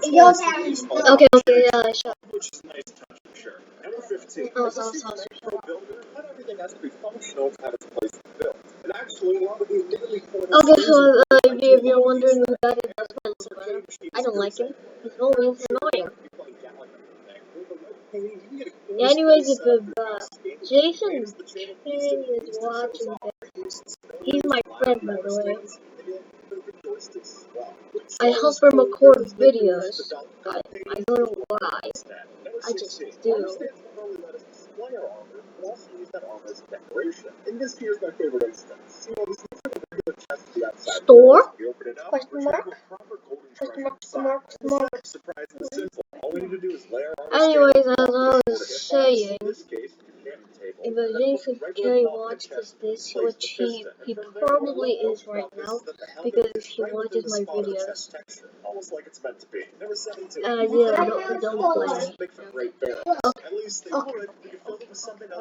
Okay, okay, yeah, sure. Which is a nice touch for sure. Number 15. Oh, As a pro builder, not everything has to be functional to have its place in the build. And actually, a lot of the admittedly pointless Okay, things so if you're are wondering who that is, that's my little brother. I don't like him. He's always annoying. Yeah, anyways, if Jason K is watching this, he's my friend, by the way. I help him record videos. I don't know why. I just do. Store? Question mark? Question mark? Question mark? Question mark? Anyways, as I was saying, if a Jason K watches this, which he probably is right now, because he watches my videos. Yeah, don't blame me.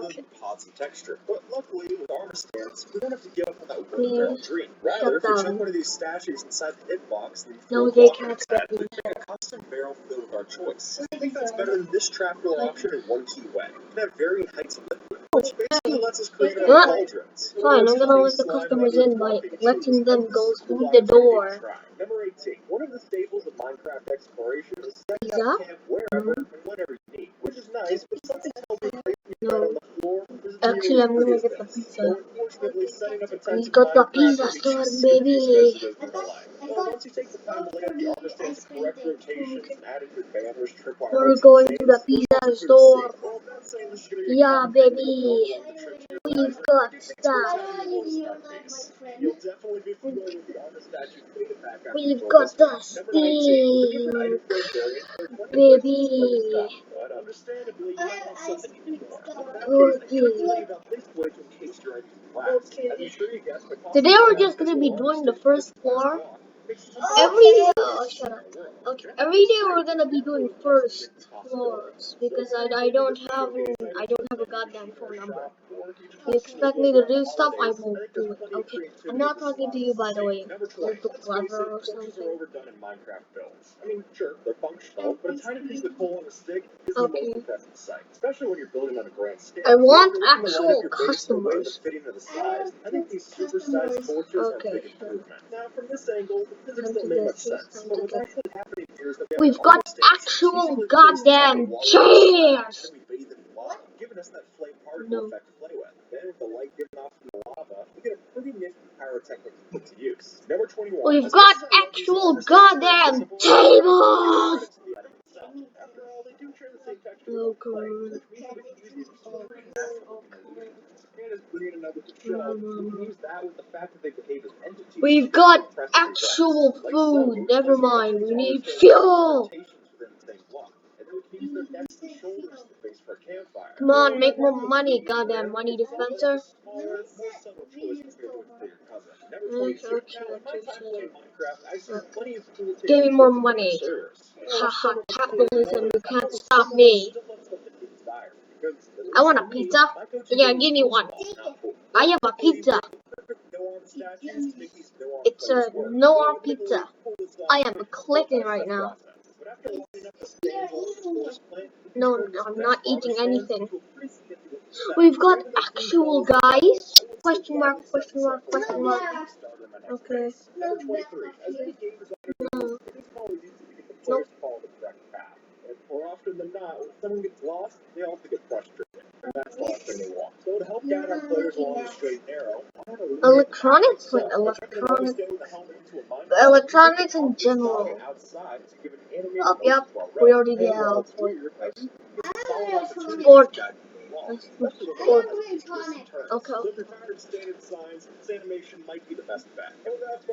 Okay. Pods of texture. But luckily, with armor stance, we don't have to give up on that Please dream. Rather, if you shut check down. one of these statues inside the hitbox, then No, they can't get me. a custom barrel filled with our choice. I think that's better than this trapdoor option in one key way. It can have varying heights of liquid, which basically lets us create our own cauldrons. Fine, I'm gonna let the customers in by letting them go through the door. Number 18. One of the staples of Minecraft exploration is setting Pizza? up camp wherever and whenever you need, which is nice, but something tells me placing your bed No. on the floor isn't Actually, I'm nearly gonna as get good the as this. pizza. So unfortunately, setting up a tent We in got the Minecraft pizza can be store, just baby. as good as it is in real life. Well, once you take the time to lay out the armor stand's correct rotations and added your banners, tripwire, We're going to the pizza store. Yeah, baby. We've got stuff. You'll definitely be familiar with the armor statue data pack after We've you got the Number 19. With the different item steak, code variants, there's plenty of baby. but understandably, you might want something even more. In that case, I Cookie. should tell you about this glitch in case you're ready for class. As I'm sure you guessed, the cost Today of we're class just gonna will be always doing the stay first this floor. block. Makes it Shut up. Okay, every day we're gonna be doing first floors because I don't have a goddamn phone number. You expect me to do stuff, I won't do it. Okay, I'm not talking to you, by the way. You're too clever or something. overdone in Minecraft builds. I mean, sure, they're functional, but a tiny piece of coal on a stick is the most impressive sight, especially when you're building on a grand scale. I want actual customers. I think these supersized torches have a big improvement. Now, from this angle, the physics don't make much sense, but what's actually happening here is that We've got actual goddamn chairs! giving us that flame particle effect to play with. Then with the light giving off from the lava, we get a pretty nifty pyrotechnic to put to use. Number 21. We've got actual goddamn tables! Oh, God. We've got actual food. Never mind. We need fuel. Come on, make more money, goddamn money dispenser. Give me more money. Haha, capitalism, you can't stop me. I want a pizza. Yeah, give me one. I have a pizza. It's a no-arm pizza. I am clicking right now. No, I'm not eating anything. We've got actual guys. Question mark, question mark, question mark. Okay. No. Nope. More often than not, when someone gets lost, they also get frustrated. And that's the last thing they want. So to help guide our players along the straight and narrow, Electronics? Like electronics in general. Oh, yep. We already did sport. Sport. Okay.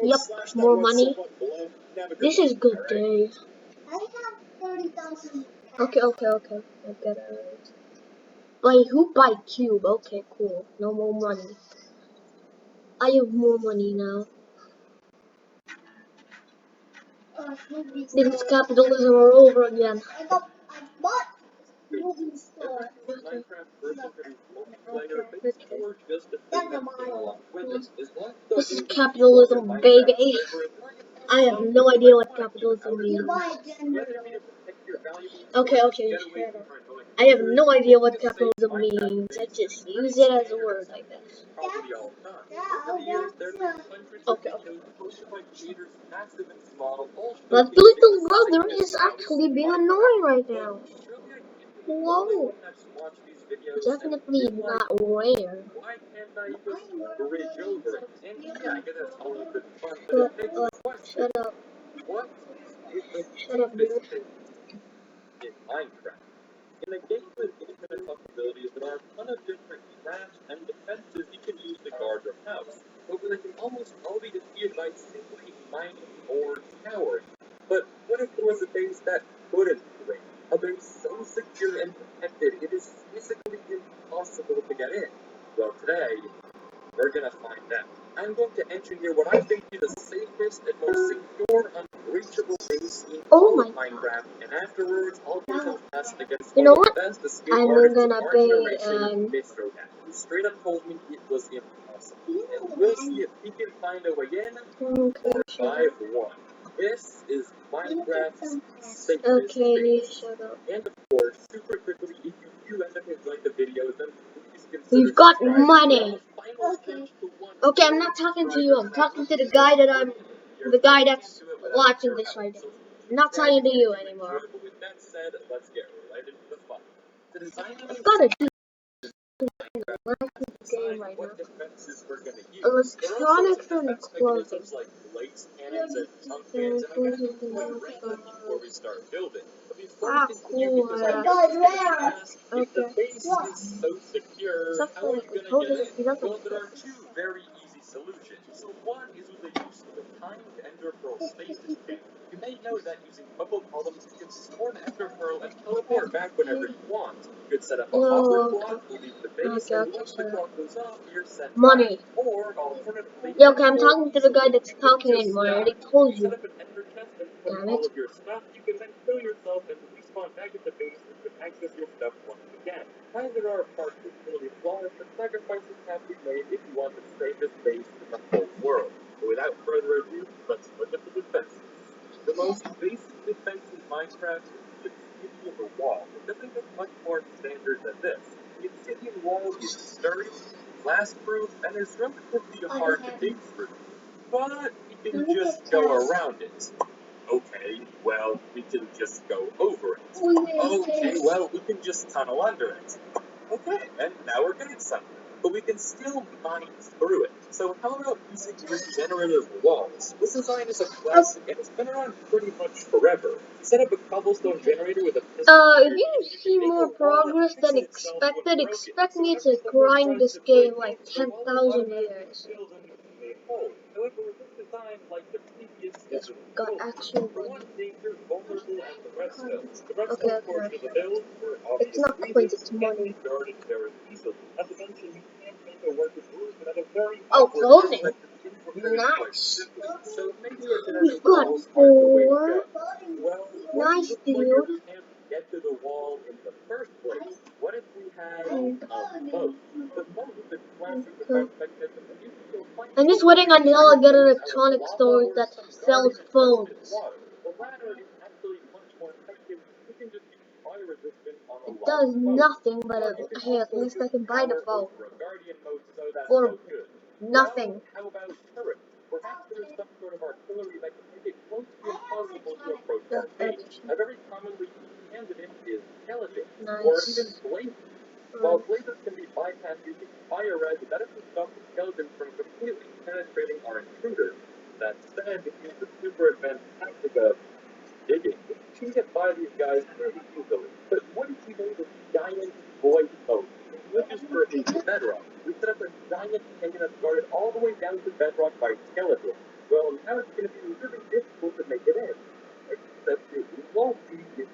Yep. More money. This is good day. Okay. I get it. By who? By cube. Okay, cool. No more money. I have more money now. This is capitalism all over again. This is capitalism, baby. I have no idea what capitalism means. Okay, shut up. I have no idea what capitalism means. I just use it as a word, I guess. Okay. But little brother is actually being annoying right now. Whoa. Definitely not rare. Shut up. Shut up, dude. In Minecraft. In a game with infinite possibilities, there are a ton of different crafts and defenses you can use to guard your house, but they can almost all be defeated by simply mining or towering. But what if there was a base that couldn't break? A base so secure and protected it is physically impossible to get in? Well, today, we're gonna find out. I'm going to engineer what I think is the safest and most secure, unbreachable base in Oh all my of Minecraft, and afterwards I'll do some tests against You one know of the what? best escape I'm artists of gonna our pay generation, Mr. Cat, who straight up told me it was impossible. And we'll see if he can find a way in Okay, 4-5-1. This is Minecraft's safest okay, base. shut up. And of course, super quickly, if you do end up enjoying the videos, then please consider We've got subscribing. money. Final search to 1 Okay, I'm not talking to you. I'm talking to the guy that's watching this right now. I'm not talking to you anymore. But with that said, let's get right into the fun. To design I've got a game right what now. defenses we're going to use. Electronics and Defense clothing. mechanisms like blaze cannons and chunk cannons, and I'm going to include them before we start building. But before we continue, because I know it's going to ask, if the base is so secure, how are you going to get in? Well, there are two very easy solutions. One is with the use of a timed ender pearl stasis chain. You may know that using bubble columns, you can store an ender pearl and teleport back whenever you want. You could set up a hopper block, leave the base, and once the clock goes off, you're sent money. back. Or alternatively, Yeah, okay, I'm talking to the guy that's talking anymore. I already told you. set up an ender chest and put Damn all it. of your stuff. You can then kill yourself and respawn back at the base and you can access your stuff once again. Neither are particularly flawless, but sacrifices have to be made if you want the safest base in the whole world. But without further ado, let's look at the defenses. The most basic defense in Minecraft is the obsidian wall. It doesn't get much more standard than this. The obsidian wall is sturdy, blast-proof, and is relatively hard to dig through. But we can just go around it. Okay, well, we can just go over it. Okay, well, we can just tunnel under it. Okay, and now we're getting something. But we can still mine through it. So how about using regenerative walls? This design is a classic and it's been around pretty much forever. Set up a cobblestone generator with a If you see more progress than expected, expect me to grind this game like 10,000 years. However, this design, like the previous, Yes, is we got actual for one money. danger vulnerable at the redstone. The redstone Okay, portion of the okay. build, for It's obvious not reasons, coins, it's can't be money. guarded very easily. Not to mention, you can't make a working roof without a very Oh, awkward clothing. aspect of infiltrating quite Nice. simply. So maybe regenerative We've got walls aren't the way to 4. go. Well, what if Nice, the dude. player can't get to the wall in the first place? What if we had a moat? The moat is a classic defense mechanism that you can find. I'm just waiting until I get an electronic store that sells phones. The latter is actually much more effective. You can just use fire resistance on a It lot does of moats. nothing, but hey, at least I can buy the phone. For a guardian mode, so that's For no good. nothing. Well, how about turrets? Perhaps there is some sort of artillery that can make it close to impossible to approach our base. A very commonly used candidate is skeletons, or even Nice. blazes. While blazes can be bypassed using fire red, that doesn't stop the skeletons from completely penetrating our intruders. That said, if you use the super advanced tactic of digging, you can get by these guys pretty easily. But what if we made a giant void moat? Which is for a bedrock. We set up a giant canyon that's guarded all the way down to bedrock by skeletons. Well, now it's going to be really difficult to make it in. Except it won't be if you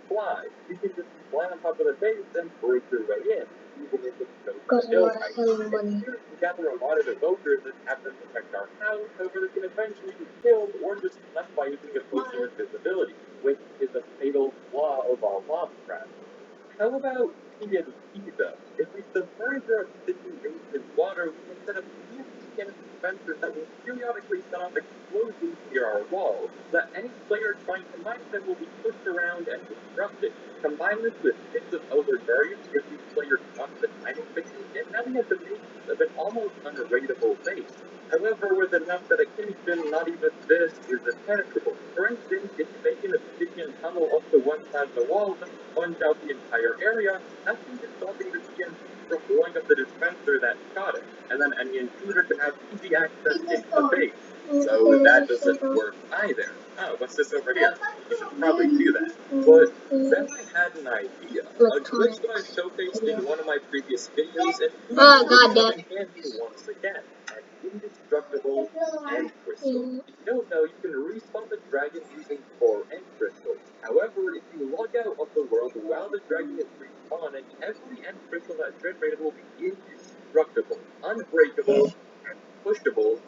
fly. You can just fly on top of the base and break your way in, even if it's no Got a skill lot of type. selling money. Here we gather a lot of evokers that have to protect our house, however they can eventually be killed or just left by using a potion of invisibility, which is a fatal flaw of all mobcraft. How about TNT though? If we submerge our obsidian base in water, we can set up TNT cannons dispensers that will periodically set off explosions near our walls, so that any player trying to mine them will be pushed around and disrupted. Combine this with bits of elder guardians to give each player constant mining fixes, and now we have the makings of an almost unraidable base. However, with enough dedication, not even this is impenetrable. For instance, if you make an obsidian tunnel up to one side of the wall and sponge out the entire area, nothing is stopping the TNT from blowing up the dispenser that shot it, and then any intruder can have easy access into the base. So that doesn't work either. Oh, what's this over here? You should probably do that. But then I had an idea. A glitch that I showcased in one of my previous videos, and Oh god come damn. in handy once again. An indestructible end crystal. If you don't know, you can respawn the dragon using 4 end crystals. However, if you log out of the world while the dragon is respawning, every end crystal that's generated will be indestructible, unbreakable, and pushable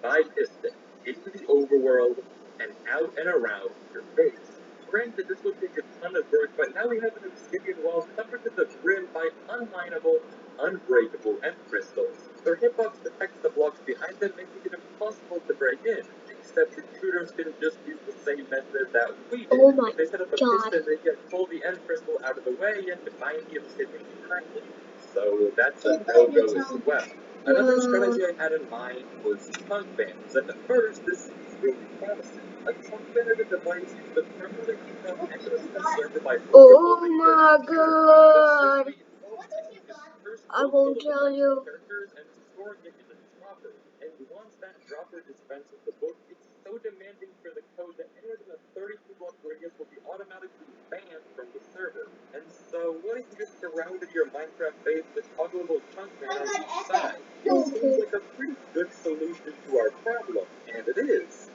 by piston into the overworld and out and around your base. Granted, this would take a ton of work, but now we have an obsidian wall covered to the brim by unminable, unbreakable end crystals. Their hitbox detects the blocks behind them, making it impossible to break in. Except intruders can just use the same method that we did. Oh my If they set up a god. piston, they can pull the end crystal out of the way and mine the obsidian behind it. So that's a no-go as well. Another strategy I had in mind was chunk bans, and at first this seems really promising. A chunk ban is a device used to permanently interrupt access to the server by Oh overloading your my computer. god. But simply taking this cursed I bulk won't full of the tell binding you. characters and storing it in a dropper. And once that dropper dispenses the book, it's so demanding for the code that anywhere within a 32 block radius will be automatically banned from the server. And so, what if you just surrounded your Minecraft base with toggleable chunk ban on each side? It seems like a pretty good solution to our problem, and it is.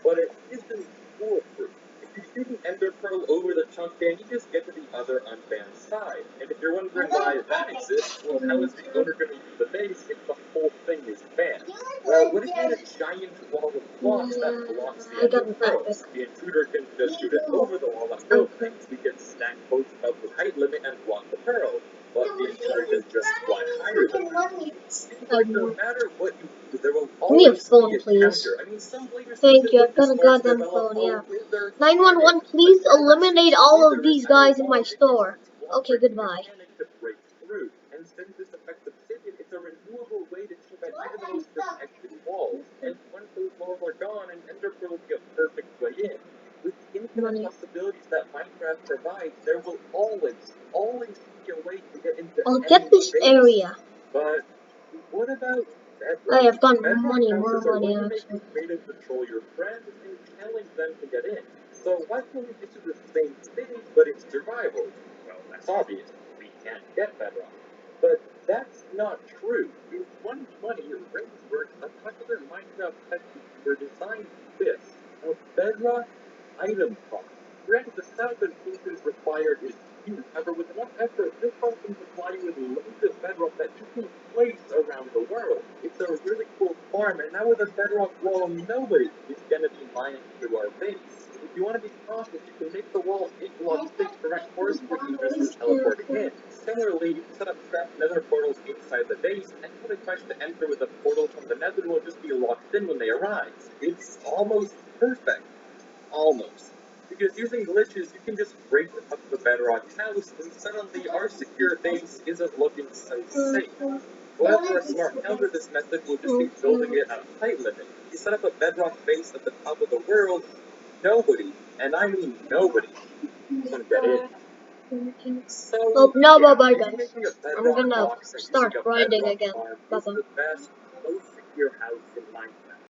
But it isn't foolproof. If you shoot an ender pearl over the chunk ban, you just get to the other unbanned side. And if you're wondering why that exists, well, how is the owner going to use the base if the whole thing is banned? Well, what if you had a giant wall of blocks that blocks the I ender got an epic. pearls? The intruder can just shoot it over the wall that built things. We can stack boats above the height limit and block the pearl, but the intruder can just fly higher than that. It seems like no matter what you do, there will Give me a always phone, be a please. counter. I mean, some players Thank even you. look I've to got a smart to goddamn develop phone, a yeah. wither 911, mechanic. please But that eliminate since all of withers these have a guys in my wall, it store. uses wall Okay, breaking goodbye. mechanic to break through. And since this affects obsidian, it's a renewable way to chip at even the most protected walls. And once those walls are gone, an ender pearl will be a perfect way in. With the infinite Money. possibilities that Minecraft provides, there will always be a way to get into I'll any get this base. area. But what about I bedrock? have got Bedrock money, more houses are money what you make actually. your creative control your friends and challenge them to get in. So why can't we just do the same thing, but it's survival? Well, that's obvious. We can't get bedrock. But that's not true. In 2020, Rainsworks, a popular Minecraft tech were designed this: a bedrock item farm. Granted, the setup and features required is huge. However, with enough effort, this farm can supply you with loads of bedrock that you can place around the world. It's a really cool farm, and now with a bedrock wall, nobody is going to be mining through our base. If you want to be cautious, you can make the walls 8 blocks thick to prevent forest creatures from teleporting in. Similarly, you can set up trapped nether portals inside the base, and anyone who tries to enter with a portal from the nether will just be locked in when they arrive. It's almost perfect. Almost. Because using glitches, you can just break up the bedrock house, and suddenly our secure base isn't looking so safe. However, a smart counter to this method will just be building it at a height limit. If you set up a bedrock base at the top of the world, nobody, and I mean nobody, can get in. Oh, So, no, yeah, bye-bye, maybe guys. making a I'm bedrock gonna box and start using a grinding bedrock again. farm is Bye-bye. the best, most secure house in Minecraft.